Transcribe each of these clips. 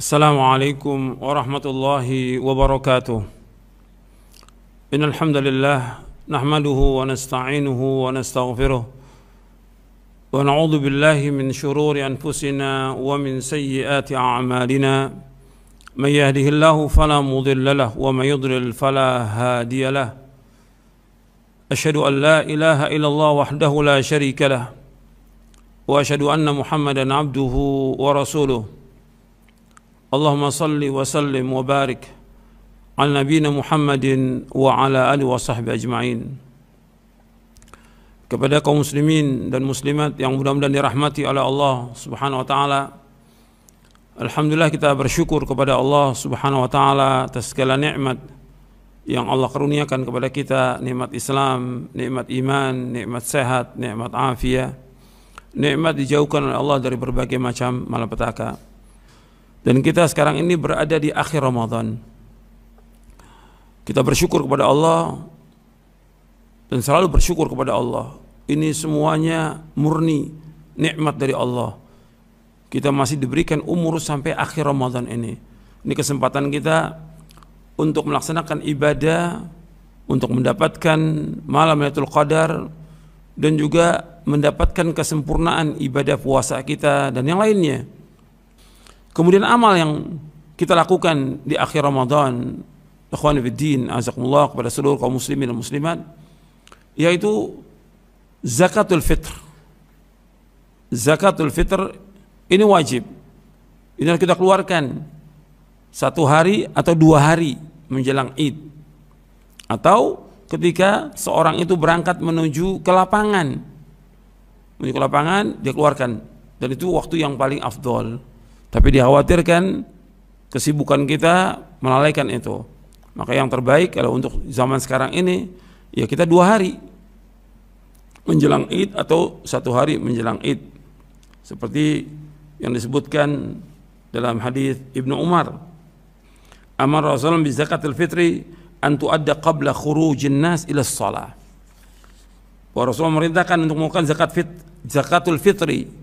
Assalamualaikum warahmatullahi wabarakatuh. Innal hamdalillah nahmaduhu wa nasta'inuhu wa nastaghfiruh wa na'udzu billahi min shururi anfusina wa min sayyiati a'malina. May yahdihillahu fala mudilla lahu wa may yudlil fala hadiya lahu. Asyhadu an la ilaha illallah wahdahu la syarika lahu wa asyhadu anna Muhammadan abduhu wa rasuluh. Allahumma salli wa sallim wa barik ala nabiyina Muhammadin wa ala alihi wa sahbihi ajma'in. Kepada kaum muslimin dan muslimat yang mudah-mudahan dirahmati oleh Allah Subhanahu wa taala. Alhamdulillah, kita bersyukur kepada Allah Subhanahu wa taala atas segala nikmat yang Allah karuniakan kepada kita, nikmat Islam, nikmat iman, nikmat sehat, nikmat afiat, nikmat dijauhkan oleh Allah dari berbagai macam malapetaka. Dan kita sekarang ini berada di akhir Ramadan. Kita bersyukur kepada Allah dan selalu bersyukur kepada Allah. Ini semuanya murni nikmat dari Allah. Kita masih diberikan umur sampai akhir Ramadan ini. Ini kesempatan kita untuk melaksanakan ibadah, untuk mendapatkan malam Lailatul Qadar, dan juga mendapatkan kesempurnaan ibadah puasa kita dan yang lainnya. Kemudian amal yang kita lakukan di akhir Ramadan, ikhwani fiddin, azakumullah, kepada seluruh kaum muslimin dan muslimat, yaitu zakatul fitr. Zakatul fitr ini wajib. Ini harus kita keluarkan 1 hari atau 2 hari menjelang Id, atau ketika seorang itu berangkat menuju ke lapangan. Menuju ke lapangan dia keluarkan, dan itu waktu yang paling afdol. Tapi dikhawatirkan kesibukan kita melalaikan itu. Maka yang terbaik kalau untuk zaman sekarang ini, ya kita 2 hari menjelang Id atau 1 hari menjelang Id, seperti yang disebutkan dalam hadis Ibnu Umar. Amar Rasulullah bi zakatil fitri an tuadda qabla khurujin nas ila shalah. Rasulullah memerintahkan untuk melakukan zakatul fitri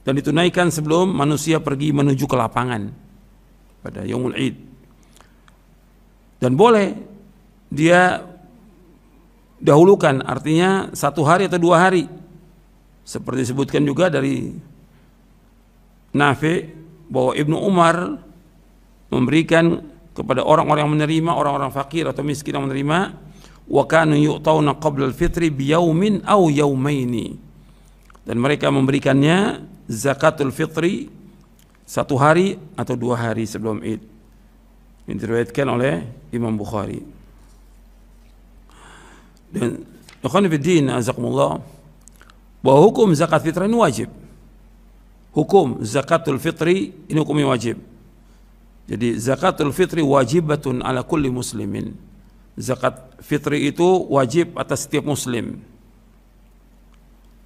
dan ditunaikan sebelum manusia pergi menuju ke lapangan pada Yaumul Id. Dan boleh dia dahulukan, artinya 1 hari atau 2 hari, seperti disebutkan juga dari Nafi bahwa Ibnu Umar memberikan kepada orang-orang yang menerima, orang-orang fakir atau miskin yang menerima, wa kanu yu'tauna qabla al-fitri biyaumin aw yaumaini, dan mereka memberikannya zakatul fitri 1 hari atau 2 hari sebelum Id. Ini diriwayatkan oleh Imam Bukhari. Dan ikhwan fillah azakumullah, bahwa hukum zakat fitrah ini wajib. Hukum zakatul fitri ini hukumnya wajib. Jadi zakatul fitri wajibatun ala kulli muslimin. Zakat fitri itu wajib atas setiap muslim.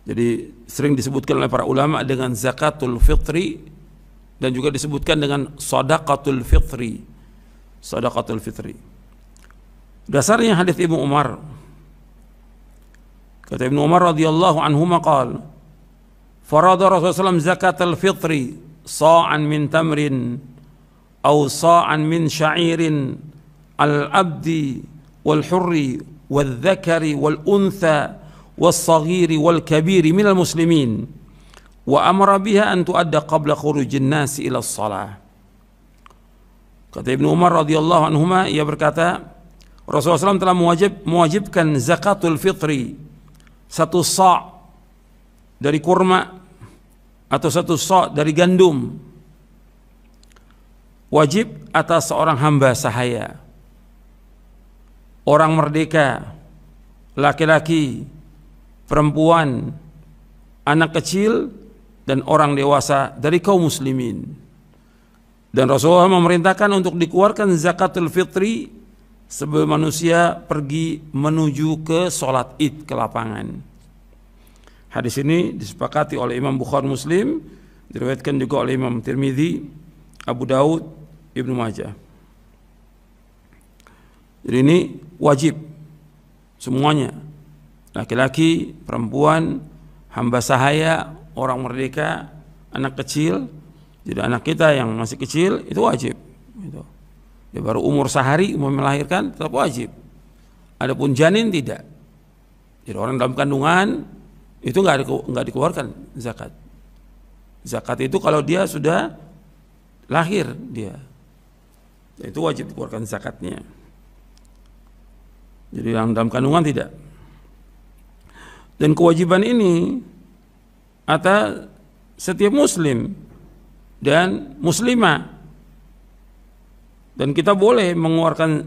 Jadi sering disebutkan oleh para ulama dengan zakatul fitri, dan juga disebutkan dengan shadaqatul fitri. Shadaqatul fitri. Dasarnya hadis Ibnu Umar. Kata Ibnu Umar radhiyallahu anhu maqal, farada Rasulullah SAW zakatul fitri sa'an min tamrin aw sa'an min sya'irin al-abdi wal hurri wal dhakari wal untha والصغير والكبير من المسلمين وأمر بها أن تؤدى قبل خروج الناس إلى الصلاة. Kata Ibnu Umar radhiyallahu anhuma, ia berkata, Rasulullah SAW telah mewajibkan zakatul fitri 1 sa' dari kurma atau 1 sa' dari gandum, wajib atas seorang hamba sahaya, orang merdeka, laki-laki, perempuan, anak kecil, dan orang dewasa dari kaum muslimin. Dan Rasulullah memerintahkan untuk dikeluarkan zakatul fitri sebelum manusia pergi menuju ke sholat Id, ke lapangan. Hadis ini disepakati oleh Imam Bukhari Muslim, diriwayatkan juga oleh Imam Tirmidzi, Abu Daud, Ibnu Majah. Jadi ini wajib semuanya, laki-laki, perempuan, hamba sahaya, orang merdeka, anak kecil, Jadi anak kita yang masih kecil itu wajib. Gitu. Dia baru umur sehari mau melahirkan tetap wajib. Adapun janin tidak. Jadi orang dalam kandungan itu nggak dikeluarkan zakat. Zakat itu kalau dia sudah lahir dia, itu wajib dikeluarkan zakatnya. Jadi yang dalam kandungan tidak. Dan kewajiban ini atas setiap muslim dan muslimah. Dan kita boleh mengeluarkan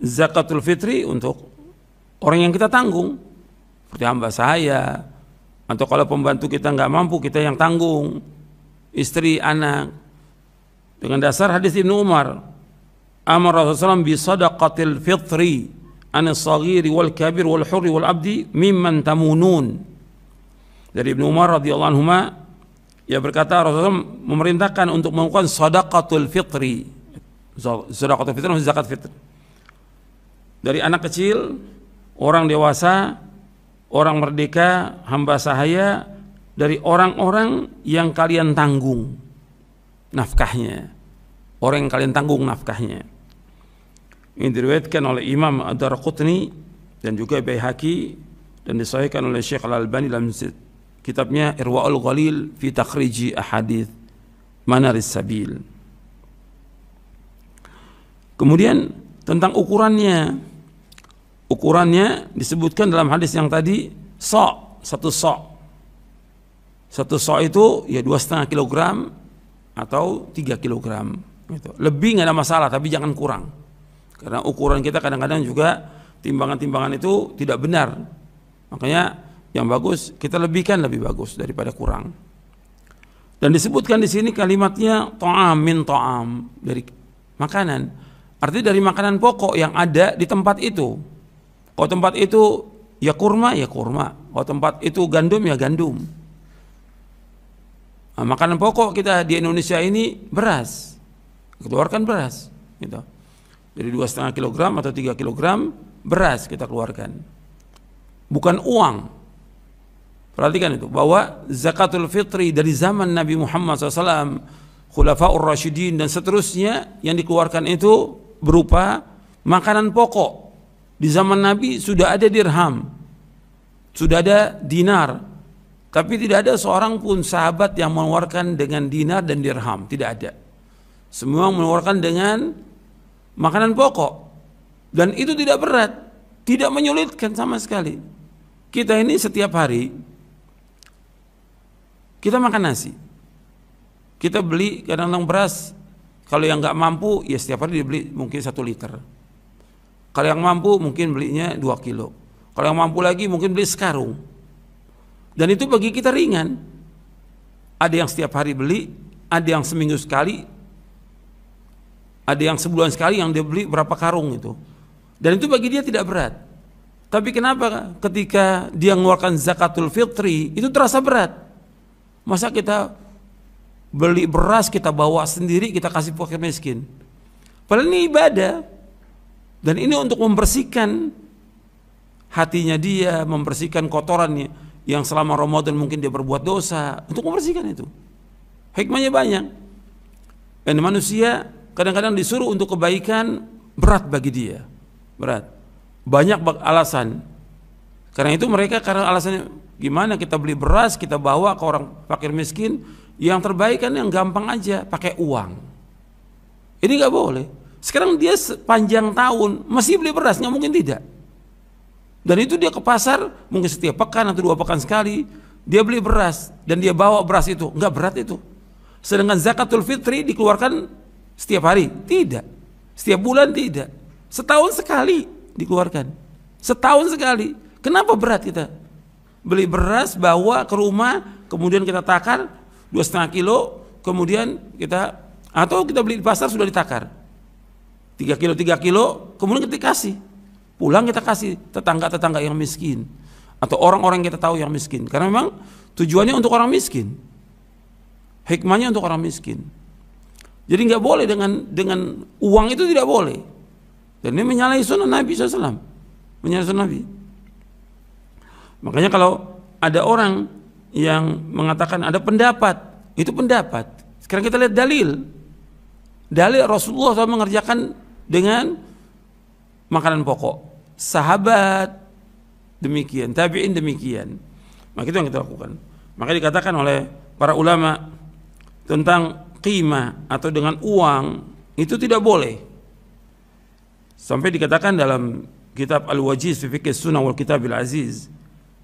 zakatul fitri untuk orang yang kita tanggung, seperti hamba saya, atau kalau pembantu kita nggak mampu, kita yang tanggung, istri, anak. Dengan dasar hadis Ibnu Umar, amar Rasulullah bi sadaqatil fitri anis saghiri wal kabir wal hurri wal abdi mimman tamunun. Dari Ibnu Umar radhiyallahu anhu, ia berkata Rasulullah memerintahkan untuk melakukan sadaqatul fitri. Sadaqatul fitri adalah zakat fitri. Dari anak kecil, orang dewasa, orang merdeka, hamba sahaya, dari orang-orang yang kalian tanggung nafkahnya, orang yang kalian tanggung nafkahnya. Ini diriwayatkan oleh Imam Ad-Darqutni dan juga Baihaqi dan disahihkan oleh Syekh Al-Albani dalam kitabnya Irwaul Ghalil fi Takhriji Ahadits Manaris Sabil. Kemudian tentang ukurannya disebutkan dalam hadis yang tadi satu sok itu ya 2,5 kilogram atau 3 kilogram gitu. Lebih nggak ada masalah, tapi jangan kurang, karena ukuran kita kadang-kadang juga timbangan-timbangan itu tidak benar. Makanya yang bagus kita lebihkan, lebih bagus daripada kurang. Dan disebutkan di sini kalimatnya ta'am min ta'am, dari makanan. Artinya dari makanan pokok yang ada di tempat itu. Kalau tempat itu ya kurma, ya kurma. Kalau tempat itu gandum, ya gandum. Nah, makanan pokok kita di Indonesia ini beras. Keluarkan beras. Gitu. Jadi 2,5 kilogram atau 3 kilogram beras kita keluarkan. Bukan uang. Perhatikan itu, bahwa zakatul fitri dari zaman Nabi Muhammad SAW, Khulafaur Rasyidin dan seterusnya yang dikeluarkan itu berupa makanan pokok. Di zaman Nabi sudah ada dirham, sudah ada dinar, tapi tidak ada seorang pun sahabat yang mengeluarkan dengan dinar dan dirham, tidak ada. Semua mengeluarkan dengan makanan pokok, dan itu tidak berat, tidak menyulitkan sama sekali. Kita ini setiap hari kita makan nasi, kita beli kadang-kadang beras. Kalau yang nggak mampu, ya setiap hari dibeli mungkin 1 liter. Kalau yang mampu mungkin belinya 2 kilo. Kalau yang mampu lagi mungkin beli sekarung. Dan itu bagi kita ringan. Ada yang setiap hari beli, ada yang seminggu sekali, ada yang sebulan sekali yang dia beli berapa karung itu. Dan itu bagi dia tidak berat. Tapi kenapa ketika dia mengeluarkan zakatul fitri itu terasa berat? Masa kita beli beras kita bawa sendiri, kita kasih fakir miskin? Padahal ini ibadah, dan ini untuk membersihkan hatinya dia, membersihkan kotorannya yang selama Ramadan mungkin dia berbuat dosa, untuk membersihkan itu. Hikmahnya banyak. Dan manusia kadang-kadang disuruh untuk kebaikan berat bagi dia, berat. Banyak alasan. Karena itu mereka, karena alasannya gimana kita beli beras kita bawa ke orang fakir miskin, yang terbaik kan yang gampang aja, pakai uang. Ini nggak boleh. Sekarang dia sepanjang tahun masih beli beras, nggak mungkin tidak. Dan itu dia ke pasar mungkin setiap pekan atau 2 pekan sekali dia beli beras dan dia bawa beras itu, nggak berat itu. Sedangkan zakatul fitri dikeluarkan setiap hari, tidak. Setiap bulan tidak. Setahun sekali dikeluarkan. Setahun sekali. Kenapa berat kita? Beli beras bawa ke rumah, kemudian kita takar 2,5 kilo, kemudian kita, atau kita beli di pasar sudah ditakar 3 kilo, kemudian kita kasih pulang, kita kasih tetangga-tetangga yang miskin atau orang-orang yang kita tahu yang miskin, karena memang tujuannya untuk orang miskin, hikmahnya untuk orang miskin. Jadi nggak boleh dengan uang itu, tidak boleh, dan ini menyalahi sunnah Nabi SAW, menyalahi sunnah Nabi. Makanya kalau ada orang yang mengatakan ada pendapat, itu pendapat, Sekarang kita lihat dalil. Dalil Rasulullah SAW mengerjakan dengan makanan pokok. Sahabat demikian, tabi'in demikian. Maka itu yang kita lakukan. Maka dikatakan oleh para ulama tentang qimah atau dengan uang itu tidak boleh. Sampai dikatakan dalam kitab Al-Wajiz fi Fiqh Sunnah wal Kitabil Aziz,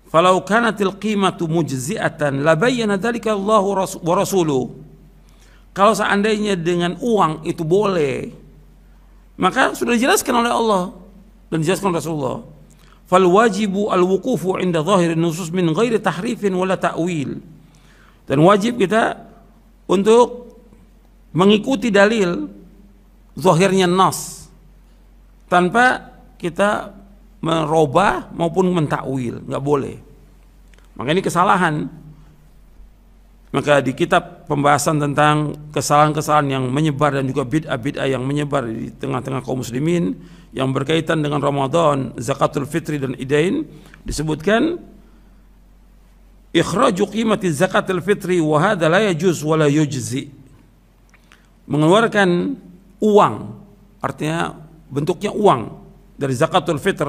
"Falau kanatil qimatu mujzi'atan la bayyana dzalika Allah wa rasuluh." Kalau seandainya dengan uang itu boleh, maka sudah dijelaskan oleh Allah dan dijelaskan Rasulullah. Fal wajibu al-wuqufu 'inda zahirin nusus min ghairi tahrifin wala ta'wil. Dan wajib kita untuk mengikuti dalil zahirnya nas tanpa kita merubah maupun mentakwil, nggak boleh. Maka ini kesalahan. Maka di kitab pembahasan tentang kesalahan-kesalahan yang menyebar dan juga bid'ah-bid'ah yang menyebar di tengah-tengah kaum muslimin yang berkaitan dengan Ramadan, zakatul fitri dan idain, disebutkan ikhraju qimati zakatul fitri wa hadza la yajuz wa la yujzi. Mengeluarkan uang, artinya bentuknya uang dari zakatul fitr,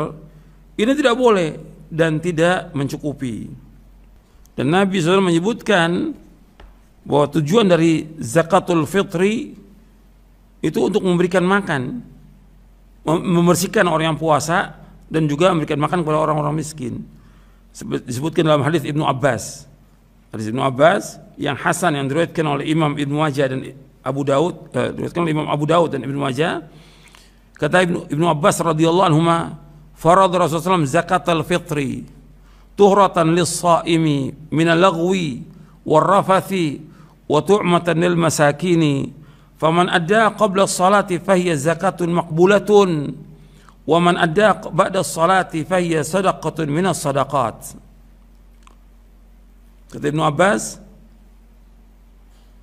ini tidak boleh dan tidak mencukupi. Dan Nabi SAW menyebutkan bahwa tujuan dari zakatul fitri itu untuk memberikan makan, membersihkan orang yang puasa dan juga memberikan makan kepada orang-orang miskin. Disebutkan dalam hadis Ibnu Abbas. Hadis Ibnu Abbas yang hasan yang diriwayatkan oleh Imam Ibnu Majah dan Abu Daud, diriwayatkan oleh Imam Abu Daud dan Ibnu Majah. Kata Ibnu Abbas radhiyallahu anhuma, farad Rasulullah SAW zakatul fitri tuhratan lis-shaimi min al-laghwi war-rafathi wa tu'matan lil masakini faman adda qabla as-salati fahiya zakatun maqbulatun wa man adda ba'da as-salati fahiya sadaqatun min as-sadaqat. Kata Ibnu Abbas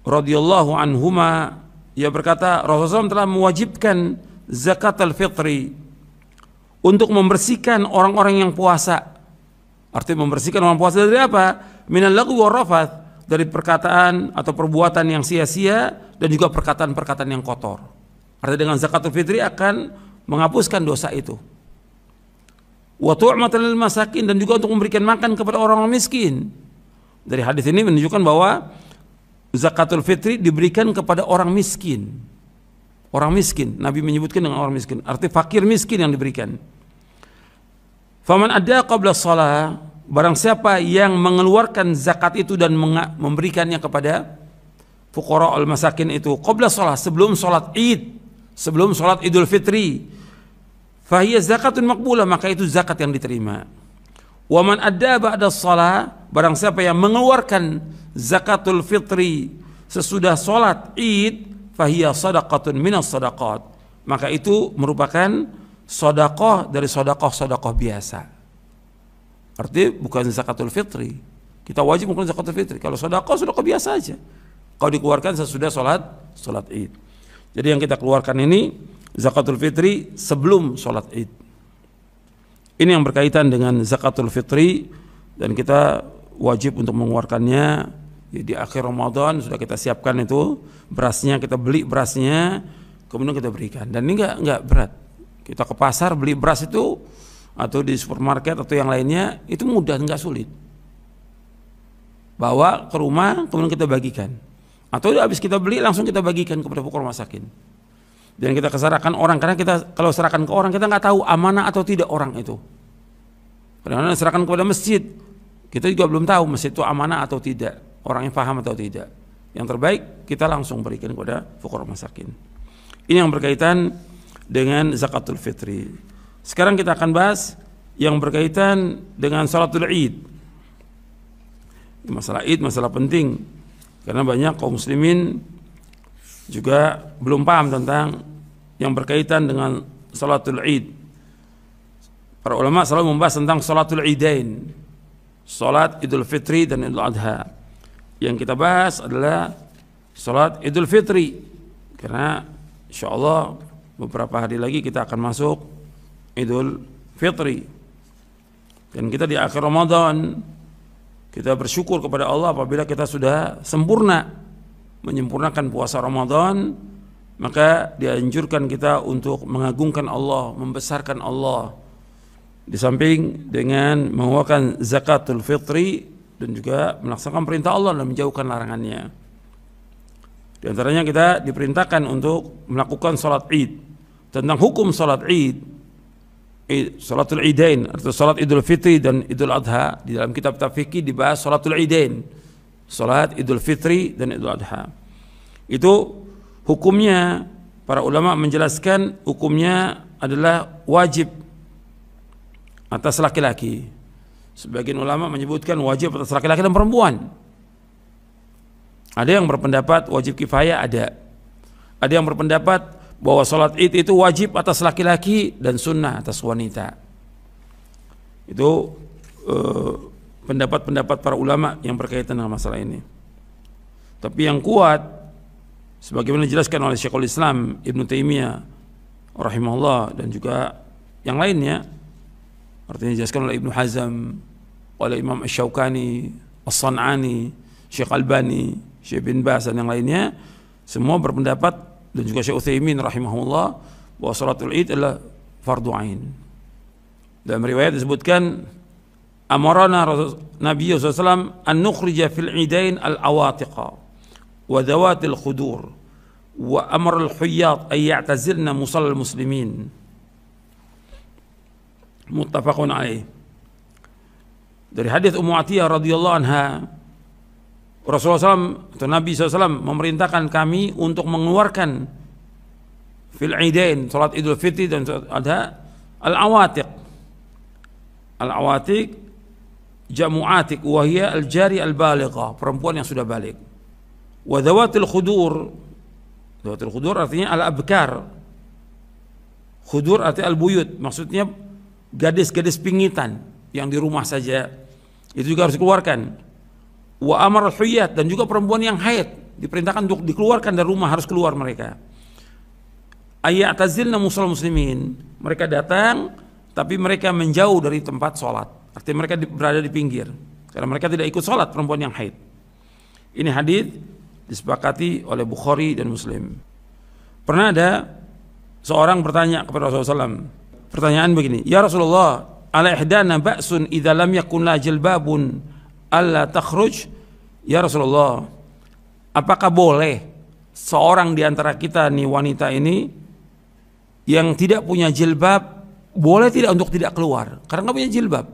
radhiyallahu anhuma, ia berkata Rasulullah SAW telah mewajibkan zakat al-fitri untuk membersihkan orang-orang yang puasa. Artinya membersihkan orang puasa dari apa? Minal lagwi war rafath, dari perkataan atau perbuatan yang sia-sia dan juga perkataan-perkataan yang kotor. Artinya dengan zakatul fitri akan menghapuskan dosa itu. Wa tu'matan lil masakin, dan juga untuk memberikan makan kepada orang-orang miskin. Dari hadis ini menunjukkan bahwa zakatul fitri diberikan kepada orang miskin. Orang miskin, Nabi menyebutkan dengan orang miskin, arti fakir miskin yang diberikan. Faman adda qabla shalah, barang siapa yang mengeluarkan zakat itu dan memberikannya kepada fuqara al-masakin itu qabla shalah, sebelum salat Id, sebelum salat Idul Fitri, fahiya zakatun maqbulah, maka itu zakat yang diterima. Wa man adda ba'da shalah, barang siapa yang mengeluarkan zakatul fitri sesudah salat Id, fahiya sadaqatun minas sadaqat, maka itu merupakan sedekah dari sedekah-sedekah biasa. Artinya bukan zakatul fitri. Kita wajib melakukan zakatul fitri. Kalau sedekah biasa aja. Kalau dikeluarkan sesudah salat Id. Jadi yang kita keluarkan ini zakatul fitri sebelum salat Id. Ini yang berkaitan dengan zakatul fitri, dan kita wajib untuk mengeluarkannya di akhir Ramadan. Sudah kita siapkan itu berasnya, kita beli berasnya, kemudian kita berikan. Dan ini enggak berat. Kita ke pasar beli beras itu atau di supermarket atau yang lainnya, itu mudah, enggak sulit. Bawa ke rumah kemudian kita bagikan. Atau habis kita beli langsung kita bagikan kepada fuqara masakin. Dan kita serahkan orang, karena kita kalau serahkan ke orang kita nggak tahu amanah atau tidak orang itu. Kadang-kadang serahkan kepada masjid, kita juga belum tahu masjid itu amanah atau tidak, orangnya paham atau tidak. Yang terbaik kita langsung berikan kepada fuqara masakin. Ini yang berkaitan dengan zakatul fitri. Sekarang kita akan bahas yang berkaitan dengan salatul Id. Masalah Id masalah penting, karena banyak kaum muslimin juga belum paham tentang yang berkaitan dengan salatul Id. Para ulama selalu membahas tentang salatul Idain, salat Idul Fitri dan Idul Adha. Yang kita bahas adalah salat Idul Fitri, karena insyaallah beberapa hari lagi kita akan masuk Idul Fitri, dan kita di akhir Ramadan kita bersyukur kepada Allah apabila kita sudah sempurna menyempurnakan puasa Ramadan, maka dianjurkan kita untuk mengagungkan Allah, membesarkan Allah, di samping dengan mengeluarkan zakatul fitri dan juga melaksanakan perintah Allah dan menjauhkan larangannya. Di antaranya kita diperintahkan untuk melakukan salat Id. Tentang hukum salat Id, salatul Idain atau salat Idul Fitri dan Idul Adha, di dalam kitab fikih dibahas salatul Idain, salat Idul Fitri dan Idul Adha. Itu hukumnya, para ulama menjelaskan hukumnya adalah wajib atas laki-laki. Sebagian ulama menyebutkan wajib atas laki-laki dan perempuan. Ada yang berpendapat wajib kifayah, ada yang berpendapat bahwa sholat Id itu wajib atas laki-laki dan sunnah atas wanita. Itu pendapat-pendapat para ulama yang berkaitan dengan masalah ini. Tapi yang kuat, sebagaimana dijelaskan oleh Syekhul Islam Ibnu Taimiyah rahimahullah dan juga yang lainnya, artinya dijelaskan oleh Ibnu Hazm, oleh Imam Asy-Syaukani, As-San'ani, Syekh Albani, Syekh bin Baz dan yang lainnya, semua berpendapat, dan juga Syekh Utsaimin rahimahullah, bahwa salatul Id adalah fardu ain. Dalam riwayat disebutkan, amarana Nabi SAW an nukhrija fil idain al-awatiqa wa dhawatil khudur wa amara al-huyyat ay ya'tazilna musallal muslimin. Muttafaqun alaih. Dari hadis Ummu Atiyah radhiyallahu anha, Rasulullah SAW atau Nabi SAW memerintahkan kami untuk mengeluarkan fil idain, salat Idul Fitri dan ada al-awatiq. Al-awatiq jamu atik wa hiya al-jari al-baligha, perempuan yang sudah balik. Wa dhawatil khudur, dhawatil khudur artinya al-abkar. Khudur artinya al-buyut, maksudnya gadis-gadis pingitan yang di rumah saja, itu juga harus dikeluarkan. Wa amar al-huyat, dan juga perempuan yang haid diperintahkan untuk dikeluarkan dari rumah, harus keluar mereka. Ayatazilna musal muslimin, mereka datang tapi mereka menjauh dari tempat sholat, artinya mereka berada di pinggir karena mereka tidak ikut sholat, perempuan yang haid. Ini hadis disepakati oleh Bukhari dan Muslim. Pernah ada seorang bertanya kepada Rasulullah SAW, pertanyaan begini, ya Rasulullah, ala ihdana ba'sun idza lam yakun la jilbabun alla takhruj. Ya Rasulullah, apakah boleh seorang di antara kita nih, wanita ini yang tidak punya jilbab, boleh tidak untuk tidak keluar karena nggak punya jilbab?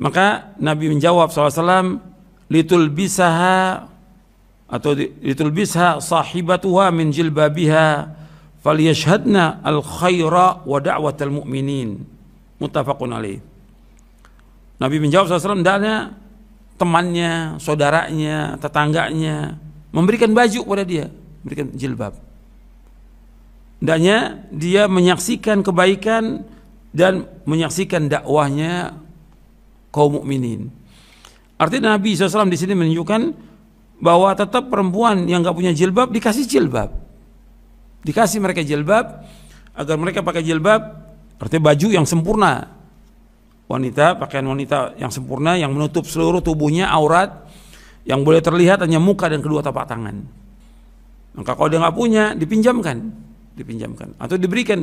Maka Nabi menjawab SAW, litul bisaha atau litul bisha sahibatuha min jilbabiha falyashhadna al khaira wa da'watal mu'minin. Muttafaqun alaih. Nabi menjawab SAW, hendaknya temannya, saudaranya, tetangganya memberikan baju kepada dia, memberikan jilbab. Hendaknya dia menyaksikan kebaikan dan menyaksikan dakwahnya kaum mukminin. Artinya Nabi SAW di sini menunjukkan bahwa tetap perempuan yang nggak punya jilbab dikasih jilbab, dikasih mereka jilbab agar mereka pakai jilbab, artinya baju yang sempurna. Wanita, pakaian wanita yang sempurna yang menutup seluruh tubuhnya, aurat, yang boleh terlihat hanya muka dan kedua tapak tangan. Maka kalau dia nggak punya, dipinjamkan atau diberikan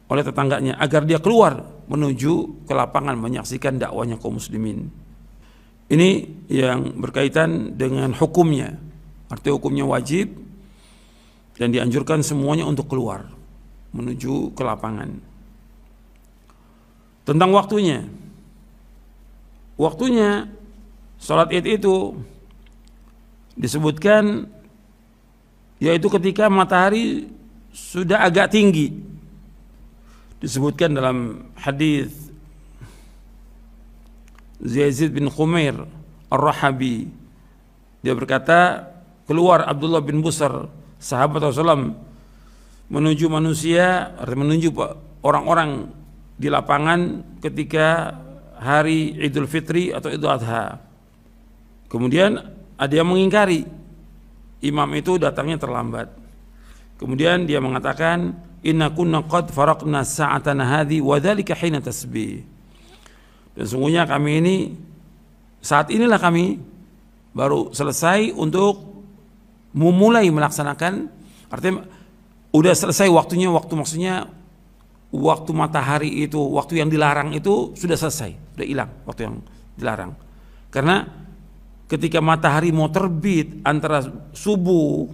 oleh tetangganya agar dia keluar menuju ke lapangan menyaksikan dakwahnya kaum muslimin. Ini yang berkaitan dengan hukumnya, artinya hukumnya wajib dan dianjurkan semuanya untuk keluar menuju ke lapangan. Tentang waktunya salat Id itu disebutkan yaitu ketika matahari sudah agak tinggi. Disebutkan dalam hadis Yazid bin Khumair Ar-Rahabi, dia berkata, keluar Abdullah bin Busar, sahabat Rasulullah, menuju manusia, menuju orang-orang di lapangan ketika hari Idul Fitri atau Idul Adha. Kemudian ada yang mengingkari, imam itu datangnya terlambat. Kemudian dia mengatakan, inna kunna qad faraqna sa'atana hadhi wa dzalika hina tasbih. Dan sungguhnya kami ini, saat inilah kami baru selesai untuk memulai melaksanakan, artinya udah selesai waktunya, maksudnya waktu matahari itu, waktu yang dilarang itu sudah selesai, sudah hilang waktu yang dilarang. Karena ketika matahari mau terbit antara subuh,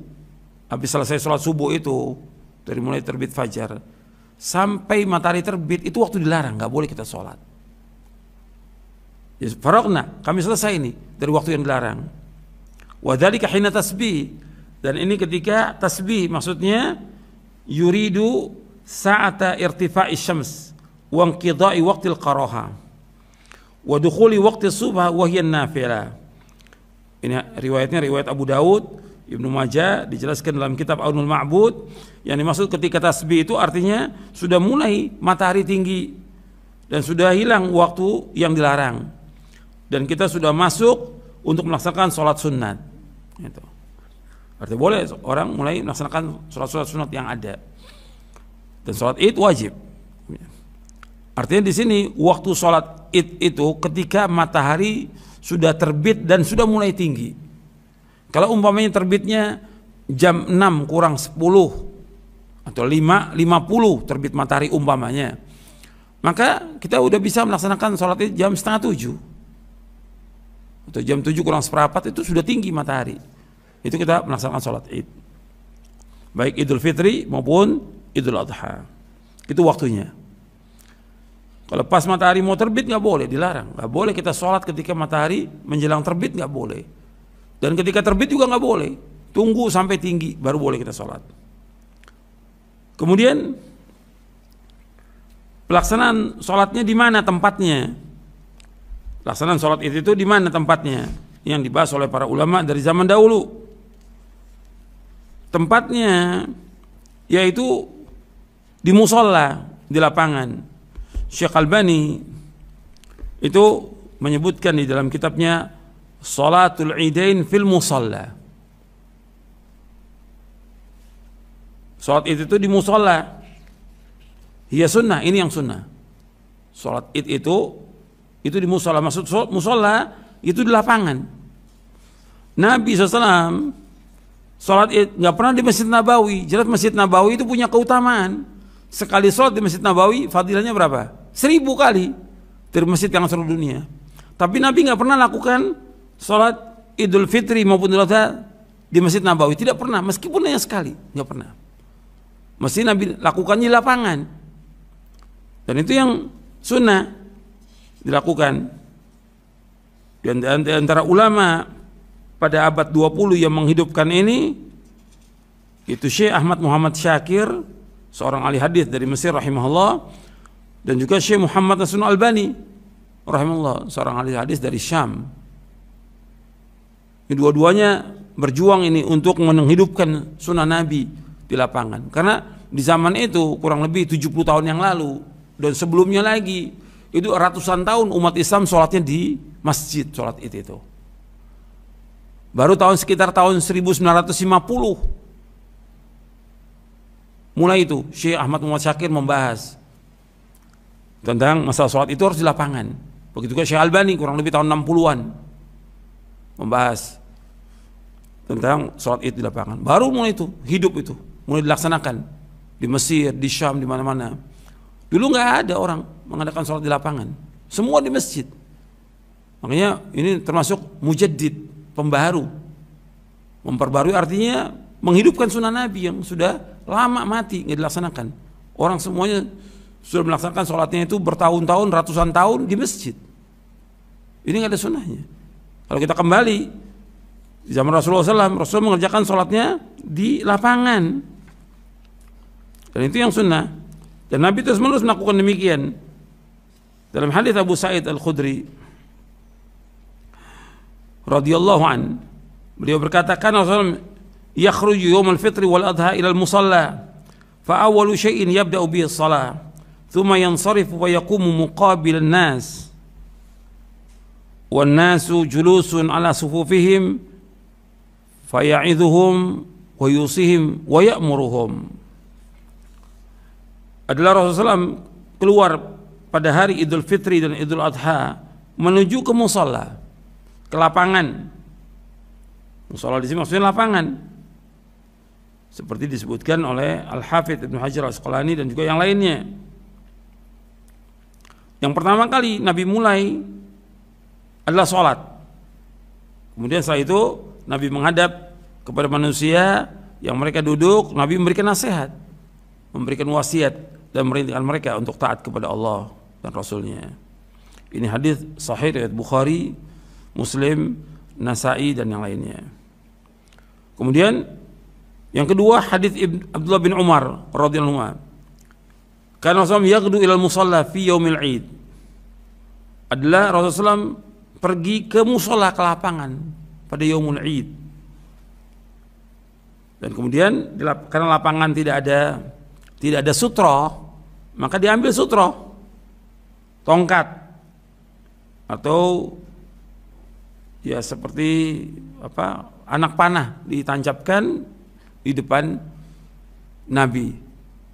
habis selesai sholat subuh itu, dari mulai terbit fajar sampai matahari terbit, itu waktu dilarang, nggak boleh kita sholat. Faragna, kami selesai ini dari waktu yang dilarang. Wa dzalika hina tasbih, dan ini ketika tasbih, maksudnya yuridu sa'ata irtifa'i syams wa inqidha'i waqtil qaraha wa dukhuli waqti subha wa hiya nafilah. Ini riwayatnya riwayat Abu Daud, Ibnu Majah, dijelaskan dalam kitab Aunul Ma'bud. Yang dimaksud ketika tasbih itu artinya sudah mulai matahari tinggi dan sudah hilang waktu yang dilarang, dan kita sudah masuk untuk melaksanakan sholat sunat. Itu artinya boleh orang mulai melaksanakan sholat sunat yang ada, dan sholat id wajib. Artinya di sini waktu sholat id itu ketika matahari sudah terbit dan sudah mulai tinggi. Kalau umpamanya terbitnya jam 6 kurang 10 atau 5:50 terbit matahari umpamanya, maka kita udah bisa melaksanakan sholat id jam setengah 7 atau jam 7 kurang seperempat, itu sudah tinggi matahari. Itu kita melaksanakan sholat id, baik Idul Fitri maupun Idul Adha. Itu waktunya. Kalau pas matahari mau terbit nggak boleh, dilarang. Nggak boleh kita sholat ketika matahari menjelang terbit, nggak boleh. Dan ketika terbit juga nggak boleh. Tunggu sampai tinggi baru boleh kita sholat. Kemudian pelaksanaan sholatnya di mana tempatnya? Pelaksanaan sholat itu di mana tempatnya? Yang dibahas oleh para ulama dari zaman dahulu. Tempatnya yaitu di musola, di lapangan. Syekh Albani itu menyebutkan di dalam kitabnya Salatul Idain fil Musalla. Salat id itu di musola. Hiya sunnah, ini yang sunnah. Salat id itu di musola. Maksud musola itu di lapangan. Nabi SAW salat id nggak pernah di Masjid Nabawi. Jelas Masjid Nabawi itu punya keutamaan. Sekali salat di Masjid Nabawi fadilahnya berapa? 1000 kali dari masjid yang seluruh dunia. Tapi Nabi nggak pernah lakukan salat Idul Fitri maupun Idul Adha di Masjid Nabawi. Tidak pernah, meskipun hanya sekali, nggak pernah. Mesti Nabi lakukannya di lapangan. Dan itu yang sunnah dilakukan. Dan di antara ulama pada abad 20 yang menghidupkan ini, itu Syekh Ahmad Muhammad Syakir, seorang ahli hadis dari Mesir rahimahullah, dan juga Syekh Muhammad Hasan Albani rahimahullah, seorang ahli hadis dari Syam. Kedua-duanya berjuang ini untuk menghidupkan sunnah Nabi di lapangan. Karena di zaman itu kurang lebih 70 tahun yang lalu dan sebelumnya lagi, itu ratusan tahun umat Islam sholatnya di masjid, sholat id itu. Baru sekitar tahun 1950 mulai itu Syekh Ahmad Muhammad Syakir membahas tentang masalah sholat itu harus di lapangan. Begitu juga Syekh Albani kurang lebih tahun 60-an membahas tentang sholat id di lapangan. Baru mulai itu hidup, itu mulai dilaksanakan di Mesir, di Syam, di mana-mana. Dulu nggak ada orang mengadakan sholat di lapangan, semua di masjid. Makanya ini termasuk mujaddid, pembaharu. Memperbarui artinya menghidupkan sunnah Nabi yang sudah lama mati, nggak dilaksanakan. Orang semuanya sudah melaksanakan sholatnya itu bertahun-tahun, ratusan tahun di masjid. Ini nggak ada sunnahnya. Kalau kita kembali di zaman Rasulullah SAW, Rasul mengerjakan sholatnya di lapangan. Dan itu yang sunnah. Dan Nabi terus-menerus melakukan demikian. Dalam hadis Abu Sa'id Al-Khudri radhiyallahu an, beliau berkata, kan Rasulullah yakhruju yawm al-fitri wal adha ila al-musalla, fa awwalu syai'in yabda'u bihi as-salah, thumma yansarifu wa yaqumu muqabil an-nas, wan nasu julusun ala sufufihim, fa ya'idhuhum wa yusihim wa ya'muruhum. Adalah Rasulullah SAW keluar pada hari Idul Fitri dan Idul Adha menuju ke musalla, ke lapangan. Musalla di sini maksudnya lapangan. seperti disebutkan oleh Al-Hafidz Ibnu Hajar Al-Asqalani dan juga yang lainnya. Yang pertama kali Nabi mulai adalah sholat. Kemudian setelah itu Nabi menghadap kepada manusia yang mereka duduk, Nabi memberikan nasihat, memberikan wasiat dan merintahkan mereka untuk taat kepada Allah dan Rasulnya. Ini hadis sahih riwayat Bukhari, Muslim, Nasa'i dan yang lainnya. Kemudian yang kedua hadis Abdullah bin Umar radhiyallahu anhu. Karena Rasulullah yaghdu ilal musalla fi yaumil Id. Adalah Rasulullah pergi ke musalla, ke lapangan pada yaumul Id. Dan kemudian karena lapangan tidak ada sutro, maka diambil sutro, tongkat atau ya seperti apa, anak panah ditancapkan di depan Nabi.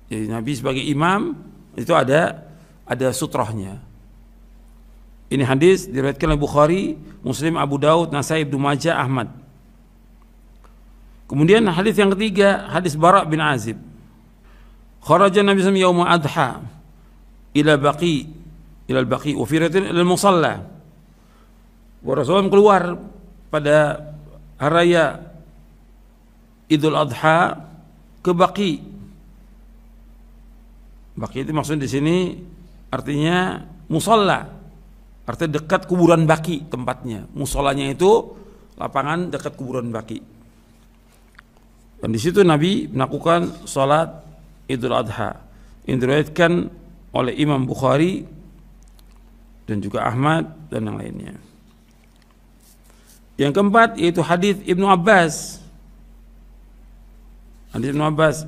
Jadi Nabi sebagai imam itu ada sutrohnya. Ini hadis diriwayatkan oleh Bukhari, Muslim, Abu Daud, Nasai, Ibnu Majah, Ahmad. Kemudian hadis yang ketiga, hadis Bara bin Azib. Kharaja Nabi sallallahu alaihi wasallam yaum adha ila al-baqi wa fi riwayatin ila al-musalla. Rasulullah keluar pada hari raya Idul Adha ke Baqi. Baqi itu maksud di sini artinya musalla, artinya dekat kuburan Baqi tempatnya. Musallanya itu lapangan dekat kuburan Baqi. Dan di situ Nabi melakukan salat Idul Adha. Ini diriwayatkan oleh Imam Bukhari dan juga Ahmad dan yang lainnya. Yang keempat yaitu hadis Ibnu Abbas. Hadis Ibnu Abbas.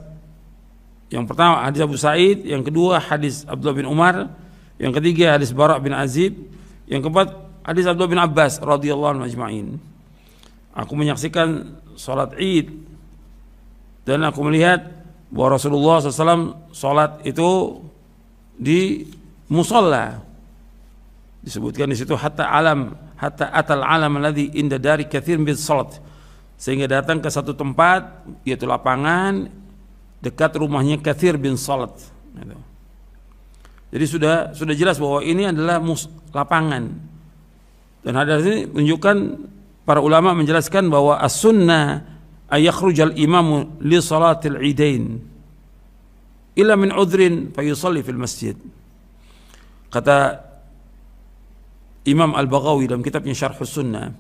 Yang pertama hadis Abu Sa'id, yang kedua hadis Abdullah bin Umar, yang ketiga hadis Bara bin Azib, yang keempat hadis Abdullah bin Abbas radhiyallahu anhu ajma'in. Aku menyaksikan salat Id dan aku melihat bahwa Rasulullah SAW salat itu di musalla. Disebutkan di situ hatta atal alam alladhi inda dari katsir min salat, sehingga datang ke satu tempat yaitu lapangan dekat rumahnya Katsir bin Salat. Jadi sudah jelas bahwa ini adalah lapangan. Dan hadis ini menunjukkan para ulama menjelaskan bahwa as-sunnah ay yakhrujal imamu li salatil idain illa min udhrin fa yusalli fil masjid. Kata Imam Al-Baghawi dalam kitabnya Syarhus Sunnah,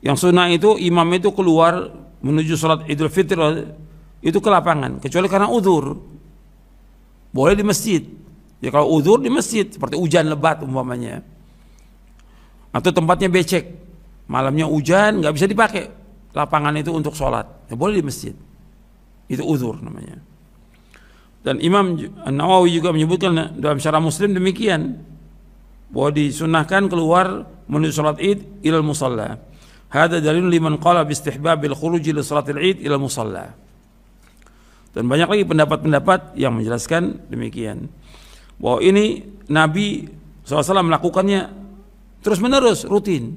yang sunnah itu imam itu keluar menuju salat Idul Fitri itu ke lapangan, kecuali karena uzur. Boleh di masjid. Ya kalau uzur di masjid, seperti hujan lebat umpamanya. Atau tempatnya becek, malamnya hujan, nggak bisa dipakai lapangan itu untuk sholat. Ya boleh di masjid. Itu uzur namanya. Dan Imam An-Nawawi juga menyebutkan dalam Syarah Muslim demikian, bahwa disunahkan keluar menuju sholat Id ilal musalla. Hada dalil liman qala bi istihbabil khuruji li sholatil Id ilal musalla. Dan banyak lagi pendapat-pendapat yang menjelaskan demikian, bahwa ini Nabi SAW melakukannya terus menerus, rutin.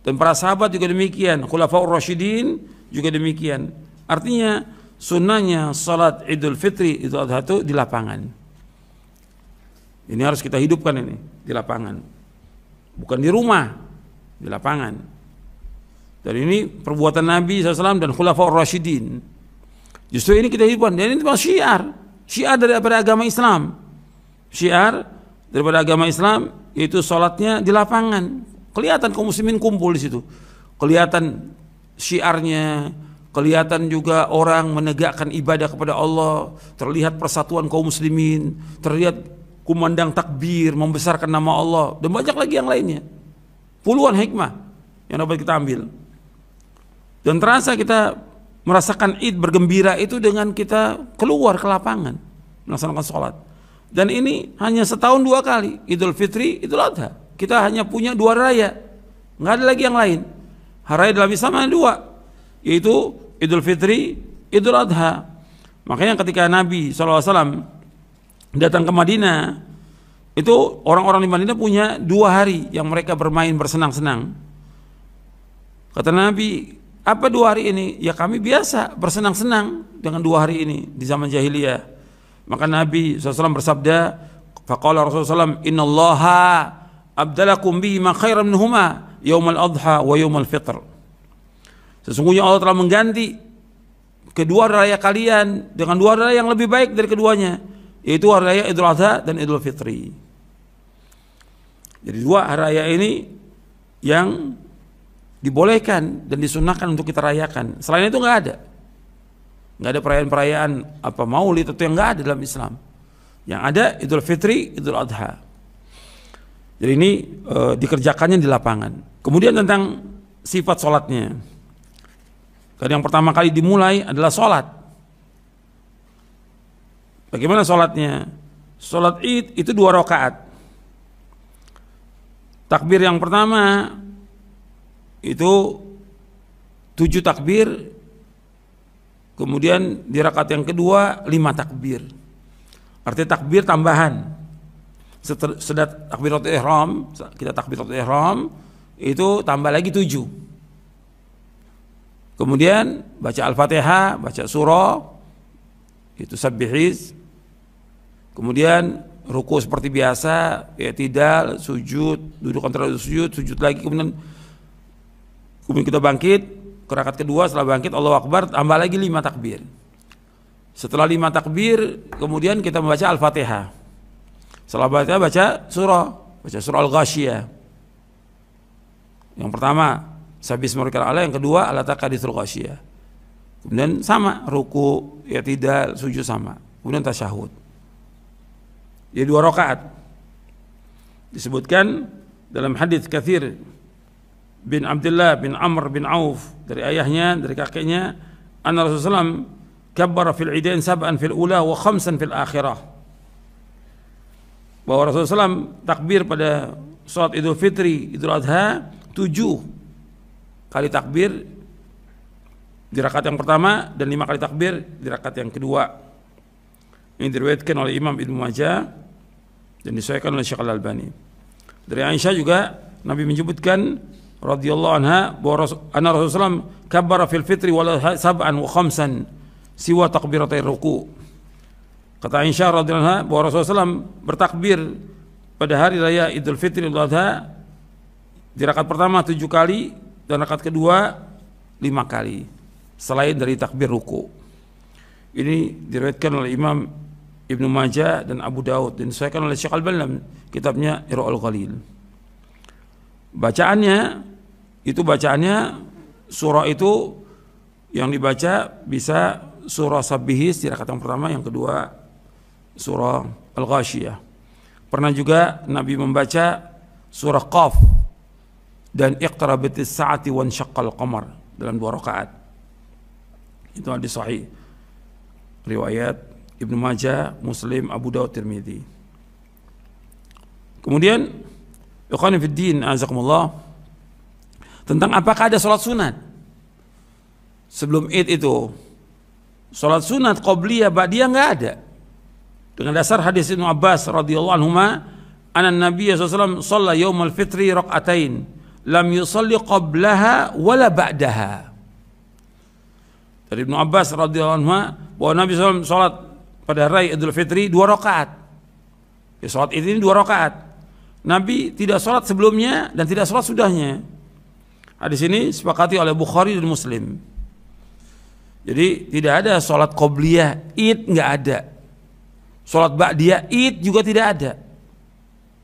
Dan para sahabat juga demikian, Khulafaur Rasyidin juga demikian. Artinya sunnahnya salat Idul Fitri Idul Adha itu di lapangan. Ini harus kita hidupkan ini di lapangan, bukan di rumah, di lapangan. Dan ini perbuatan Nabi SAW dan Khulafaur Rasyidin. Justru ini kita hidupkan, dan ini syiar daripada agama Islam. Syiar daripada agama Islam yaitu salatnya di lapangan. Kelihatan kaum muslimin kumpul di situ. Kelihatan syiarnya, kelihatan juga orang menegakkan ibadah kepada Allah, terlihat persatuan kaum muslimin, terlihat kumandang takbir, membesarkan nama Allah, dan banyak lagi yang lainnya. Puluhan hikmah yang dapat kita ambil. Dan terasa kita merasakan Id bergembira itu dengan kita keluar ke lapangan melaksanakan sholat. Dan ini hanya setahun 2 kali, Idul Fitri, Idul Adha. Kita hanya punya 2 raya, nggak ada lagi yang lain. Hari raya dalam Islam hanya 2, yaitu Idul Fitri, Idul Adha. Makanya ketika Nabi SAW datang ke Madinah, itu orang-orang di Madinah punya 2 hari yang mereka bermain bersenang-senang. Kata Nabi, Apa 2 hari ini? Ya kami biasa bersenang-senang dengan 2 hari ini di zaman jahiliyah. Maka Nabi SAW bersabda, faqala Rasulullah SAW, innallaha abdalakum bihi ma khairan minhuma yaumal adha wa yaumal fitr. Sesungguhnya Allah telah mengganti kedua hari raya kalian dengan 2 hari raya yang lebih baik dari keduanya, yaitu hari raya Idul Adha dan Idul Fitri. Jadi 2 hari raya ini yang dibolehkan dan disunahkan untuk kita rayakan. Selain itu nggak ada perayaan-perayaan apa maulid itu yang nggak ada dalam Islam. Yang ada Idul Fitri, Idul Adha. Jadi ini dikerjakannya di lapangan. Kemudian tentang sifat sholatnya. Karena yang pertama kali dimulai adalah sholat. Bagaimana sholatnya? Sholat Id itu 2 rakaat. Takbir yang pertama itu 7 takbir. Kemudian di rakaat yang kedua 5 takbir. Artinya takbir tambahan. Setelah takbiratul ihram, kita takbiratul ihram itu tambah lagi 7. Kemudian baca Al-Fatihah, baca surah, itu sabbihis. Kemudian ruku seperti biasa, i'tidal, sujud, duduk antara sujud lagi, kemudian kita bangkit ke rakaat kedua. Setelah bangkit Allahu Akbar, tambah lagi 5 takbir. Setelah 5 takbir, kemudian kita membaca Al-Fatihah. Setelah baca surah Al-Ghasyiyah. Yang pertama Sabbihisma rabbikal a'la, yang kedua Alataka haditsul ghasyiyah. Kemudian sama ruku, i'tidal, sujud sama. Kemudian tasyahud. Jadi 2 rakaat. Disebutkan dalam hadits Katsir bin Abdullah bin Amr bin Auf dari ayahnya, dari kakeknya, anna Rasulullah SAW kabbara fil idain 7 fil ula wa 5 fil akhirah. Bahwa Rasulullah SAW takbir pada salat Idul Fitri, Idul Adha 7 kali takbir di rakaat yang pertama dan 5 kali takbir di rakaat yang kedua. Ini diriwayatkan oleh Imam Ibnu Majah dan disahihkan oleh Syekh Al-Albani. Dari Aisyah juga Nabi menyebutkan radhiyallahu anha bahwa Rasulullah SAW kabbara fil fitri wala 7 wa 5 siwa takbiratai ruku. Kata Aisyah radhiyallahu anha bahwa Rasulullah SAW bertakbir pada hari raya Idul Fitri Idul Adha di rakaat pertama 7 kali dan rakaat kedua 5 kali selain dari takbir ruku. Ini diriwayatkan oleh Imam Ibnu Majah dan Abu Daud dan disahihkan oleh Syekh Al-Albani dalam kitabnya Irwaul Ghalil. Bacaannya surah itu yang dibaca bisa surah Sabbihis di rakaat yang pertama, yang kedua surah Al-Ghasyiyah. Pernah juga Nabi membaca surah Qaf dan iqtarabatis sa'ati wan syaqqal qamar dalam 2 rakaat. Itu hadis sahih riwayat Ibnu Majah, Muslim, Abu Daud, Tirmidzi. Kemudian ikhwan fillah azakumullah, tentang apakah ada salat sunat sebelum Id itu. Salat sunat qabliyah ba'diyah enggak ada. Dengan dasar hadis Ibnu Abbas radhiyallahu anhuma, anna Nabiy sallallahu alaihi wasallam shalla yaumal fitri raq'atain lam yusalli qablaha wala ba'daha. Dari Ibnu Abbas radhiyallahu anhu bahwa Nabi SAW sholat pada hari Idul Fitri 2 rakaat. Ya, sholat ini 2 rakaat. Nabi tidak sholat sebelumnya dan tidak sholat sudahnya. Hadis ini disepakati oleh Bukhari dan Muslim. Jadi tidak ada sholat qobliyah Id, nggak ada. Sholat ba'diyah Id juga tidak ada.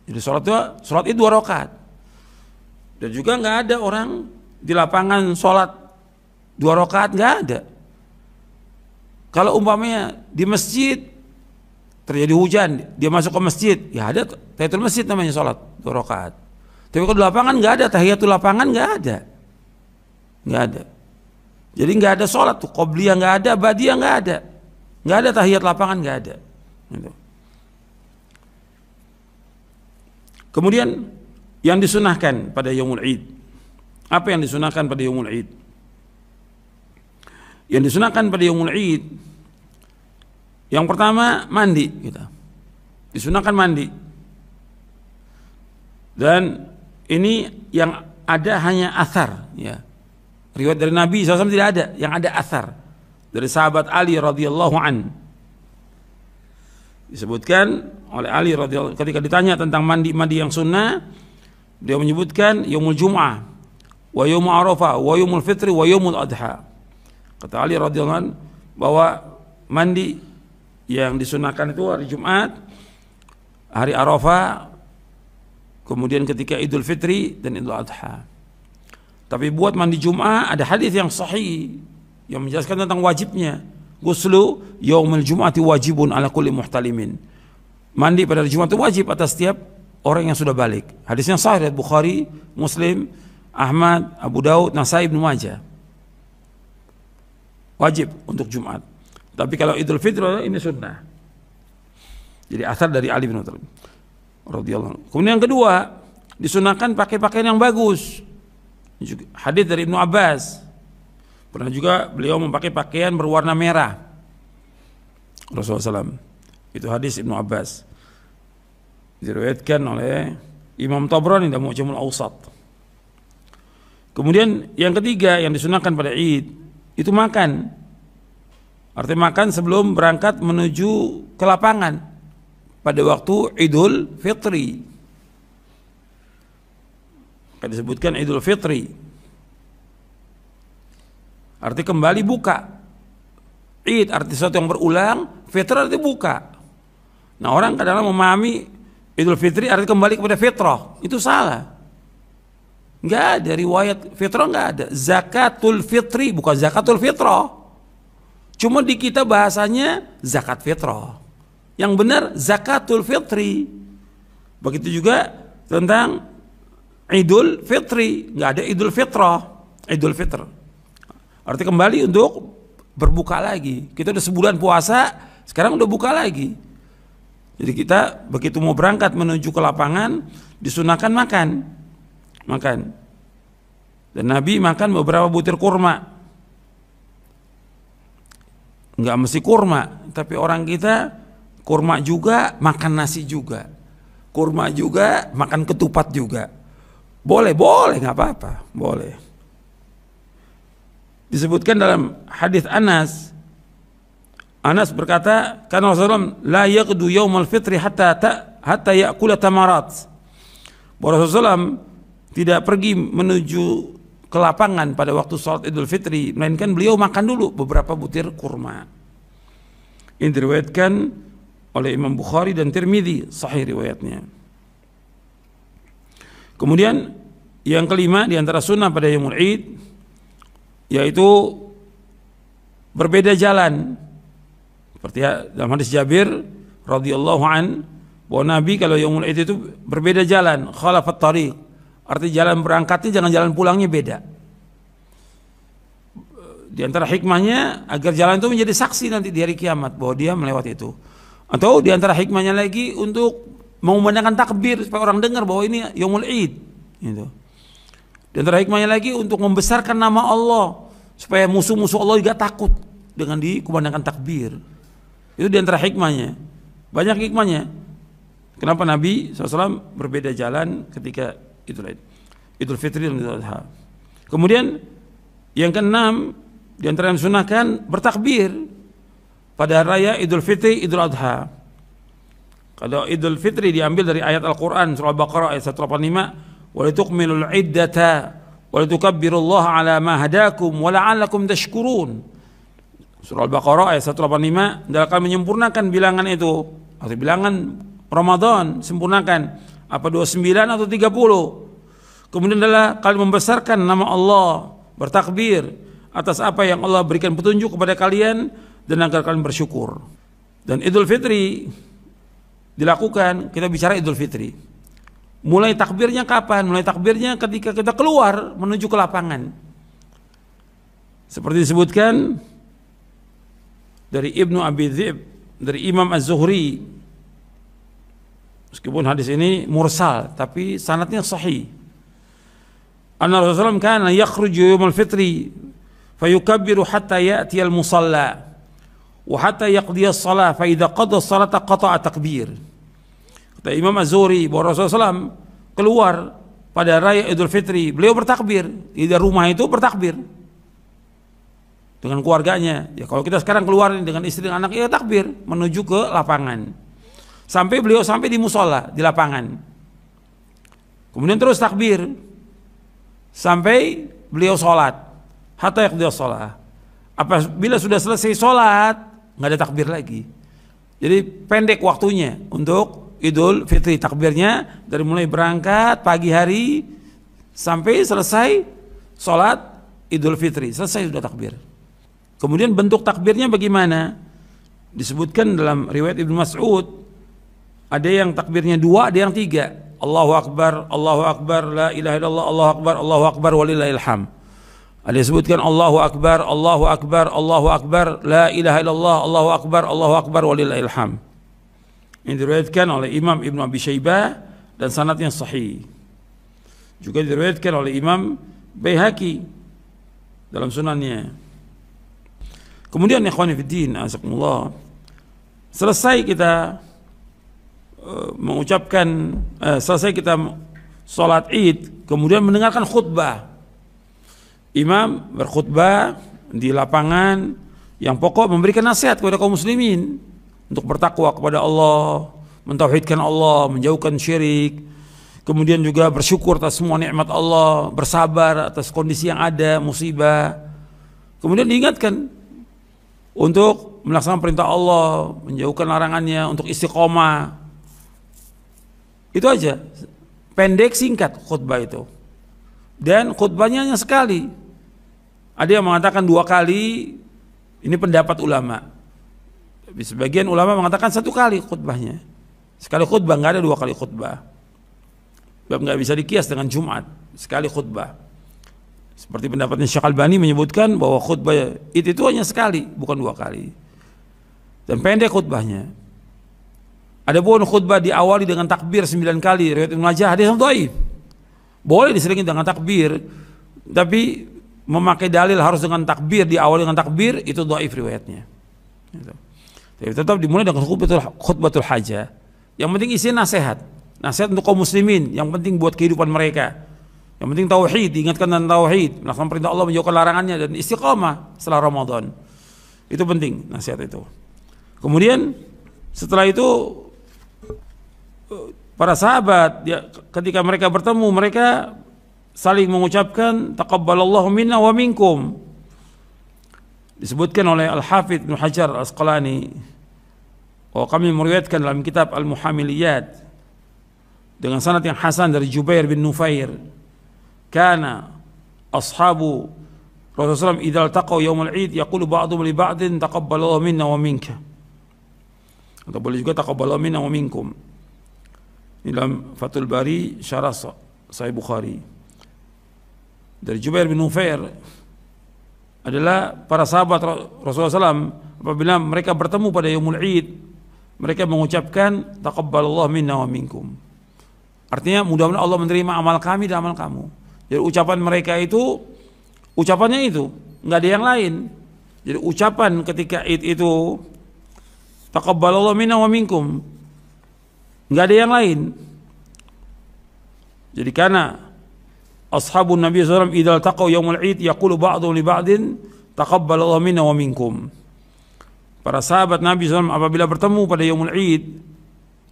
Jadi sholat Id 2 rakaat. Dan juga nggak ada orang di lapangan sholat 2 rakaat, nggak ada. Kalau umpamanya di masjid terjadi hujan, dia masuk ke masjid, ya ada tahiyatul masjid namanya sholat 2 rakaat. Tapi kalau di lapangan nggak ada tahiyatul lapangan, nggak ada. Jadi nggak ada sholat tuh, qobliyah nggak ada, ba'diyah nggak ada tahiyat lapangan nggak ada. Gitu. Kemudian yang disunahkan pada Yaumul Id. Apa yang disunahkan pada Yaumul Id? Yang disunahkan pada Yaumul Id, yang pertama mandi, gitu. Disunahkan mandi. Dan ini yang ada hanya athar, ya. Riwayat dari Nabi SAW tidak ada, yang ada athar dari sahabat Ali radhiyallahu an. Disebutkan oleh Ali radhiyallahu ketika ditanya tentang mandi yang sunnah, beliau menyebutkan yaumul jum'ah, wa yaumul arafah, wa yaumul fitri, wa yaumul adha. Kata Ali radhiyallahu an bahwa mandi yang disunahkan itu hari Jumat, hari Arafah, kemudian ketika Idul Fitri dan Idul Adha. Tapi buat mandi Jum'ah ada hadis yang sahih yang menjelaskan tentang wajibnya. Ghuslu yaumil jum'ati wajibun ala kulli muhtalimin. Mandi pada hari Jumat itu wajib atas setiap orang yang sudah balik. Hadisnya sahih dari Bukhari, Muslim, Ahmad, Abu Daud, Nasai, Ibnu Majah. Wajib untuk Jumat. Tapi kalau Idul Fitri ini sunnah. Jadi asal dari Ali bin Abi Thalib radhiyallahu anhu. Kemudian yang kedua, disunahkan pakai pakaian yang bagus. Hadis dari Ibnu Abbas. Pernah juga beliau memakai pakaian berwarna merah. Rasulullah SAW. Itu hadis Ibnu Abbas. Diriwayatkan oleh Imam Tabrani dalam Mu'jamul Awsat. Kemudian yang ketiga yang disunahkan pada Id itu makan. Artinya makan sebelum berangkat menuju ke lapangan pada waktu Idul Fitri. Kan disebutkan Idul Fitri. Arti kembali buka. Id arti sesuatu yang berulang, Fitr arti buka. Nah, orang kadang-kadang memahami Idul Fitri arti kembali kepada fitrah. Itu salah. Enggak ada riwayat fitrah, enggak ada. Zakatul Fitri bukan zakatul fitrah. Cuma di kita bahasanya zakat fitrah. Yang benar zakatul fitri. Begitu juga tentang Idul Fitri, nggak ada Idul Fitrah, Idul Fitr. Arti kembali untuk berbuka lagi. Kita udah sebulan puasa, sekarang udah buka lagi. Jadi kita begitu mau berangkat menuju ke lapangan, disunahkan makan. Dan Nabi makan beberapa butir kurma. Nggak mesti kurma, tapi orang kita kurma juga, makan nasi juga. Kurma juga, makan ketupat juga. Boleh, nggak apa-apa, boleh. Disebutkan dalam hadis Anas berkata, karena Rasulullah la yaqdu yaumal fitri hatta ya'kula tamarat. Rasulullah tidak pergi menuju ke lapangan pada waktu sholat Idul Fitri, melainkan beliau makan dulu beberapa butir kurma. Ini diriwayatkan oleh Imam Bukhari dan Tirmidzi, sahih riwayatnya. Kemudian yang kelima di antara sunnah pada Yaumul Id yaitu berbeda jalan. Seperti dalam hadis Jabir radhiyallahu an bahwa Nabi kalau Yaumul Id itu berbeda jalan, khalafat tariq. Arti jalan berangkatnya jangan jalan pulangnya beda. Di antara hikmahnya agar jalan itu menjadi saksi nanti di hari kiamat bahwa dia melewati itu. Atau di antara hikmahnya lagi untuk mengumandangkan takbir supaya orang dengar bahwa ini Yaumul Id. Gitu. Di antara hikmahnya lagi untuk membesarkan nama Allah supaya musuh-musuh Allah juga takut dengan dikumandangkan takbir. Itu di antara hikmahnya. Banyak hikmahnya. Kenapa Nabi SAW berbeda jalan ketika Idul Fitri dan Idul Adha. Kemudian yang keenam di antara yang disunahkan bertakbir pada raya Idul Fitri, Idul Adha. Kalau Idul Fitri diambil dari ayat Al-Quran surah Al-Baqarah ayat 185, walitukmilul iddata walitukabbirullaha ala ma hadakum wala'allakum tashkurun. Surah Al-Baqarah ayat 185, dan akan menyempurnakan bilangan itu, atau bilangan Ramadan, sempurnakan apa 29 atau 30. Kemudian adalah kalian membesarkan nama Allah, bertakbir atas apa yang Allah berikan petunjuk kepada kalian dan agar kalian bersyukur. Dan Idul Fitri dilakukan, kita bicara Idul Fitri. Mulai takbirnya kapan? Mulai takbirnya ketika kita keluar menuju ke lapangan. Seperti disebutkan dari Ibnu Abi Dzib, dari Imam Az-Zuhri. Meskipun hadis ini mursal, tapi sanadnya sahih. Anna Rasulullah kana yakhruju yawmal fitri fayukabbiru hatta ya'ti al-musalla wa hatta yaqdi as-salah fa idza qada as-salata qata'a takbir. Kata Imam Az-Zuhri bahwa Rasulullah SAW keluar pada raya Idul Fitri, beliau bertakbir di rumah itu bertakbir dengan keluarganya. Ya kalau kita sekarang keluar dengan istri dan anak, ya takbir menuju ke lapangan. Sampai beliau sampai di musola, di lapangan. Kemudian terus takbir sampai beliau sholat. Hatta yaqdiya sholat. Apabila sudah selesai sholat, nggak ada takbir lagi. Jadi pendek waktunya untuk Idul Fitri. Takbirnya dari mulai berangkat pagi hari sampai selesai sholat Idul Fitri. Selesai sudah takbir. Kemudian bentuk takbirnya bagaimana? Disebutkan dalam riwayat Ibnu Mas'ud, ada yang takbirnya 2, ada yang 3. Allahu Akbar, la ilaha illallah, Allahu Akbar, walillahil hamd. Ada yang disebutkan Allahu Akbar, la ilaha illallah, Allahu Akbar, walillahil hamd. Ini diriwayatkan oleh Imam Ibnu Abi Syaibah dan sanadnya sahih. Juga diriwayatkan oleh Imam Baihaqi dalam sunannya. Kemudian ikhwani fiddin, azakumullah, selesai kita mengucapkan, selesai kita sholat id, kemudian mendengarkan khutbah. Imam berkhutbah di lapangan yang pokok memberikan nasihat kepada kaum muslimin untuk bertakwa kepada Allah, mentauhidkan Allah, menjauhkan syirik, kemudian juga bersyukur atas semua nikmat Allah, bersabar atas kondisi yang ada, musibah. Kemudian diingatkan untuk melaksanakan perintah Allah, menjauhkan larangannya, untuk istiqomah. Itu aja, pendek singkat khutbah itu. Dan khutbahnya hanya sekali. Ada yang mengatakan 2 kali, ini pendapat ulama. Tapi sebagian ulama mengatakan 1 kali khutbahnya. Sekali khutbah, nggak ada 2 kali khutbah. Sebab nggak bisa dikias dengan Jumat, sekali khutbah. Seperti pendapatnya Syekh Albani menyebutkan bahwa khutbah itu hanya sekali, bukan 2 kali. Dan pendek khutbahnya. Adapun khutbah diawali dengan takbir 9 kali, riwayat Ibnu Majah, hadis yang dhaif. Boleh diselingi dengan takbir, tapi memakai dalil harus dengan takbir, diawali dengan takbir, itu dhaif riwayatnya. Tapi tetap dimulai dengan khutbatul hajah. Yang penting isinya nasihat. Nasihat untuk kaum muslimin, yang penting buat kehidupan mereka. Yang penting tauhid, diingatkan tentang tauhid, melaksanakan perintah Allah, menjauhkan larangannya, dan istiqamah setelah Ramadan. Itu penting nasihat itu. Kemudian setelah itu para sahabat ketika mereka bertemu, mereka saling mengucapkan taqabbalallahu minna wa minkum. Disebutkan oleh Al-Hafidz Ibnu Hajar Al-Asqalani, kami meriwayatkan dalam kitab Al-Muhamiliyat dengan sanad yang hasan dari Jubair bin Nufair, kana ashabu Rasulullah SAW idza iltaqaw yaumul id yaqulu ba'dhum li ba'din taqabbalallahu minna wa minka. Atau boleh juga taqabbalallahu minna wa minkum. Ini dalam Fathul Bari syarah Sahih Bukhari. Dari Jubair bin Nufair, adalah para sahabat Rasulullah SAW apabila mereka bertemu pada yaumul id, mereka mengucapkan taqabbalallahu minna wa minkum. Artinya mudah-mudahan Allah menerima amal kami dan amal kamu. Jadi ucapan mereka itu, ucapannya itu, nggak ada yang lain. Jadi ucapan ketika itu taqabbalallahu minna wa minkum, nggak ada yang lain. Jadi karena ashabun Nabi SAW idza taqaw yaumul id yaqulu ba'dhum li ba'din taqabbalallahu minna wa minkum. Para sahabat Nabi SAW apabila bertemu pada yaumul id,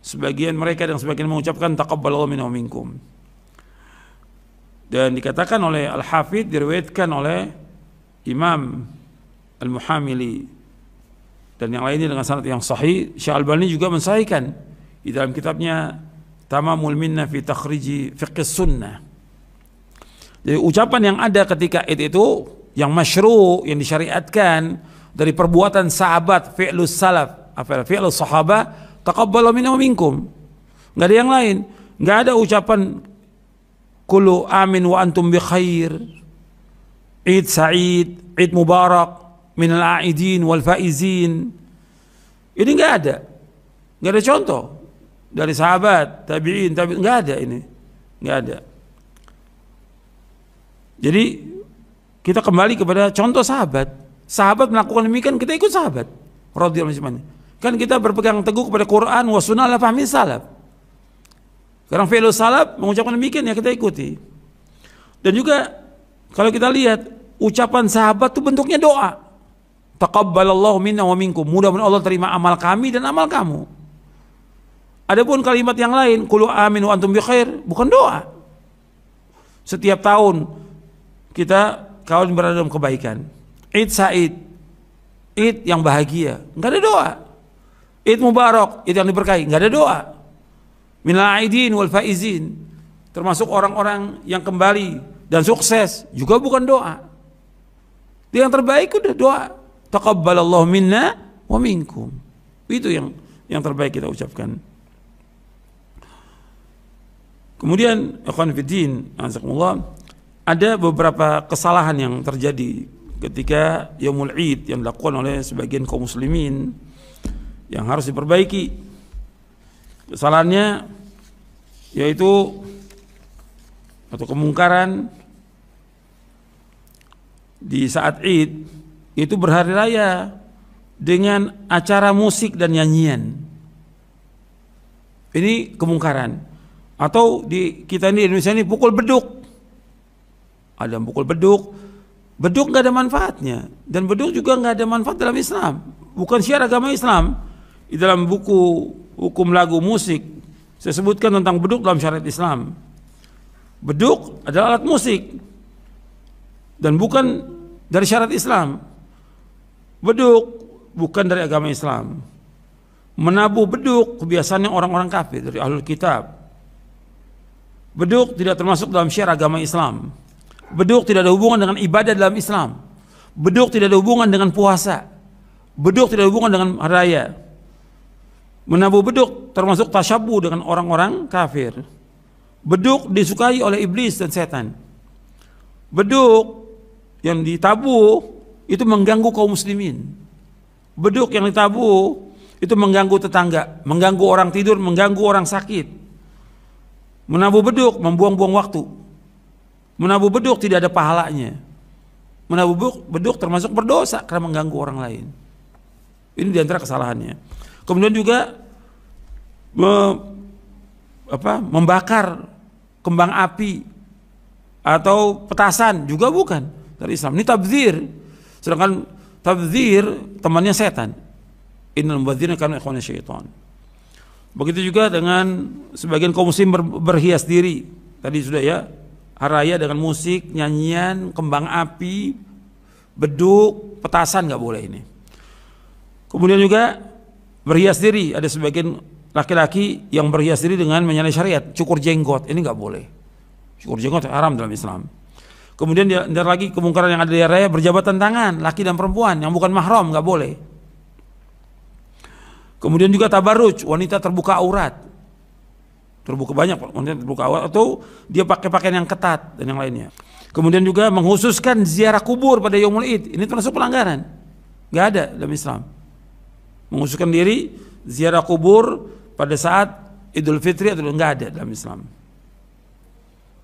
sebagian mereka dan sebagian mengucapkan taqabbalallahu minna wa minkum. Dan dikatakan oleh Al-Hafidz, diriwayatkan oleh Imam Al-Muhamili dan yang lainnya dengan sanad yang sahih. Syekh Albani juga mensahihkan di dalam kitabnya Tamamul Minna fi Takhriji Fiqh Sunnah. Jadi ucapan yang ada ketika itu yang masyru', yang disyariatkan dari perbuatan sahabat, fi'lus salaf, fi'lus sahabah, taqabbalallahu minna wa minkum. Enggak ada yang lain. Enggak ada ucapan kullu amin wa antum bi khair, Eid Sa'id, Eid Mubarak, minal a'idin wal faizin. Ini enggak ada. Enggak ada contoh dari sahabat, tabi'in, enggak ada ini. Enggak ada. Jadi kita kembali kepada contoh sahabat. Sahabat melakukan demikian, kita ikut sahabat radhiyallahu anhum. Kan kita berpegang teguh kepada Quran wa sunnah ala fahmi salaf. Sekarang fi'lus salaf mengucapkan demikian, ya kita ikuti. Dan juga kalau kita lihat ucapan sahabat itu bentuknya doa. Taqabbalallahu minna wa minkum. Mudah-mudahan Allah terima amal kami dan amal kamu. Adapun kalimat yang lain, qulu aminu antum bi khair, bukan doa. Setiap tahun kita kalian berada dalam kebaikan. Id Said, Id yang bahagia, enggak ada doa. Id Mubarak, Id yang diberkahi, enggak ada doa. Minal aidin wal faizin, termasuk orang-orang yang kembali dan sukses, juga bukan doa. Yang terbaik udah doa. Taqabbalallahu minna wa minkum. Itu yang terbaik kita ucapkan. Kemudian ikhwan fillah, azakumullah, ada beberapa kesalahan yang terjadi ketika Yaumul Id yang dilakukan oleh sebagian kaum muslimin yang harus diperbaiki. Kesalahannya yaitu atau kemungkaran di saat Id itu berhari raya dengan acara musik dan nyanyian. Ini kemungkaran. Atau di kita ini di Indonesia ini pukul beduk. Ada yang pukul beduk. Beduk nggak ada manfaatnya, dan beduk juga nggak ada manfaat dalam Islam. Bukan syiar agama Islam. Di dalam buku hukum lagu musik saya sebutkan tentang beduk dalam syariat Islam. Beduk adalah alat musik dan bukan dari syariat Islam. Beduk bukan dari agama Islam. Menabuh beduk kebiasaannya orang-orang kafir dari ahlul kitab. Beduk tidak termasuk dalam syiar agama Islam. Beduk tidak ada hubungan dengan ibadah dalam Islam. Beduk tidak ada hubungan dengan puasa. Beduk tidak ada hubungan dengan hari raya. Menabuh beduk termasuk tasyabuh dengan orang-orang kafir. Beduk disukai oleh iblis dan setan. Beduk yang ditabuh itu mengganggu kaum muslimin. Beduk yang ditabuh itu mengganggu tetangga, mengganggu orang tidur, mengganggu orang sakit. Menabuh beduk membuang-buang waktu. Menabuh beduk tidak ada pahalanya. Menabuh beduk termasuk berdosa karena mengganggu orang lain. Ini diantara kesalahannya. Kemudian juga membakar kembang api atau petasan juga bukan dari Islam. Ini tabdzir. Sedangkan tabdzir temannya setan. Innal mubadzirina kanu ikhwana syaitan. Begitu juga dengan sebagian kaum muslim berhias diri. Tadi sudah ya, hari raya dengan musik, nyanyian, kembang api, beduk, petasan nggak boleh ini. Kemudian juga berhias diri. Ada sebagian laki-laki yang berhias diri dengan menyalahi syariat, cukur jenggot, ini nggak boleh. Cukur jenggot haram dalam Islam. Kemudian ada lagi kemungkaran yang ada di hari raya, berjabatan tangan, laki dan perempuan yang bukan mahram, nggak boleh. Kemudian juga tabarruj, wanita terbuka aurat. Terbuka banyak wanita terbuka aurat, atau dia pakai pakaian yang ketat dan yang lainnya. Kemudian juga menghususkan ziarah kubur pada Yaumul Id. Ini termasuk pelanggaran. Nggak ada dalam Islam. Menghususkan diri ziarah kubur pada saat Idul Fitri atau nggak ada dalam Islam.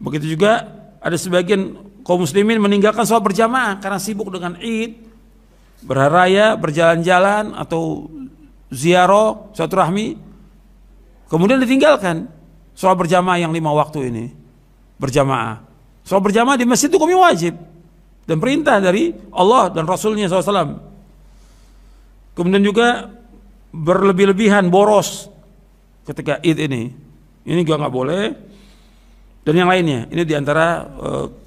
Begitu juga ada sebagian kaum muslimin meninggalkan sholat berjamaah karena sibuk dengan Id, berhari raya, berjalan-jalan atau ziarah, silaturahmi, kemudian ditinggalkan sholat berjamaah yang 5 waktu ini berjamaah. Sholat berjamaah di masjid itu hukumnya wajib dan perintah dari Allah dan Rasulnya SAW. Kemudian juga berlebih-lebihan, boros ketika Id ini juga nggak boleh, dan yang lainnya. Ini diantara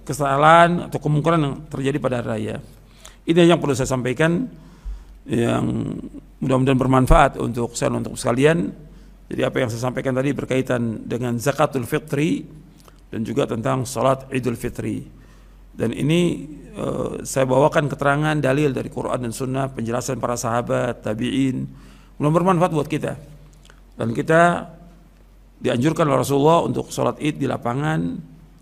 kesalahan atau kemungkaran yang terjadi pada hari raya. Ini yang perlu saya sampaikan, yang mudah-mudahan bermanfaat untuk saya dan untuk sekalian. Jadi apa yang saya sampaikan tadi berkaitan dengan zakatul fitri dan juga tentang salat Idul Fitri. Dan ini saya bawakan keterangan dalil dari Quran dan Sunnah, penjelasan para sahabat, tabi'in, mudah bermanfaat buat kita. Dan kita dianjurkan oleh Rasulullah untuk salat Id di lapangan,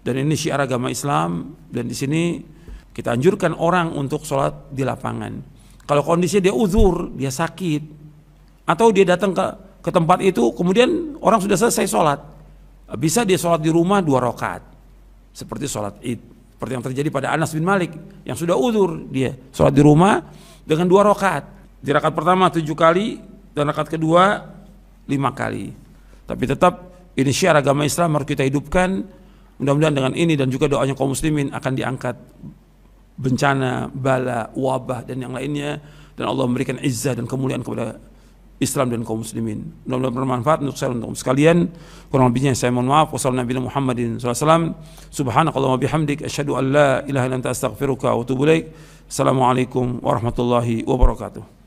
dan ini syiar agama Islam. Dan di sini kita anjurkan orang untuk salat di lapangan. Kalau kondisinya dia uzur, dia sakit, atau dia datang ke tempat itu, kemudian orang sudah selesai sholat, bisa dia sholat di rumah 2 rakaat, seperti sholat Id, seperti yang terjadi pada Anas bin Malik yang sudah uzur, dia sholat di rumah dengan 2 rakaat. Di rakaat pertama 7 kali dan rakaat kedua 5 kali. Tapi tetap ini syiar agama Islam harus kita hidupkan. Mudah-mudahan dengan ini dan juga doanya kaum muslimin akan diangkat bencana, bala, wabah dan yang lainnya dan Allah memberikan izzah dan kemuliaan kepada Islam dan kaum muslimin. Mudah-mudahan bermanfaat untuk saya dan untuk sekalian. Kurang lebihnya saya mohon maaf. Wassalamualaikum warahmatullahi wabarakatuh. Subhanakallahumma bihamdik asyhadu an la ilaha illa anta astaghfiruka wa atubu ilaik. Assalamualaikum warahmatullahi wabarakatuh.